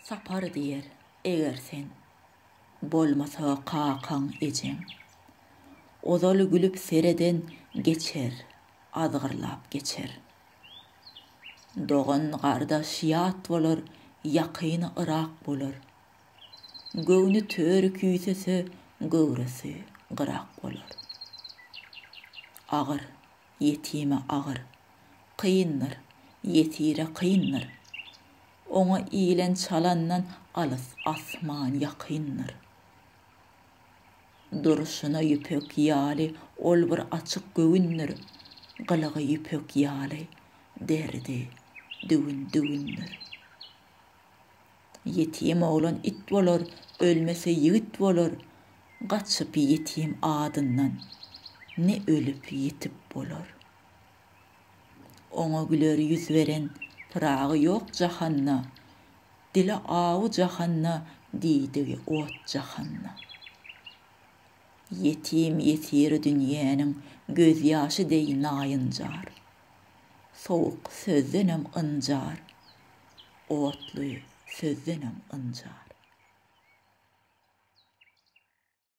Sapar diýer eger sen bolmasa kakan ejem. Ozal gülüp sereden geçer, azgırlap geçer. Doğan garda şiat bolar, yakyny ırak bolar. Göwni tör küýsese, göwresi gyrak bolar. Agyr, yetime agyr, kıyınlar, yetire kıyınlar. Oňa ilen çalandan alys asman yakynlar. Duruşuna yüpek ýaly, ol bir açyk göwünler. Gylygy yüpek ýaly, derdi düwün. Yetim oglan it bolar, ölmese ýigit bolar. Gaçyp yetim adyndan ne ölüp yitip bolar. Oňa güler yüz beren pyragy ýok jahanna. Dile awy jahanna, diýdigi ot jahanna. Yetim yetir dünýäniň göz ýaşy deý naýynjar. Sowuk sözdenem ynjar, otly sözdenem ynjar.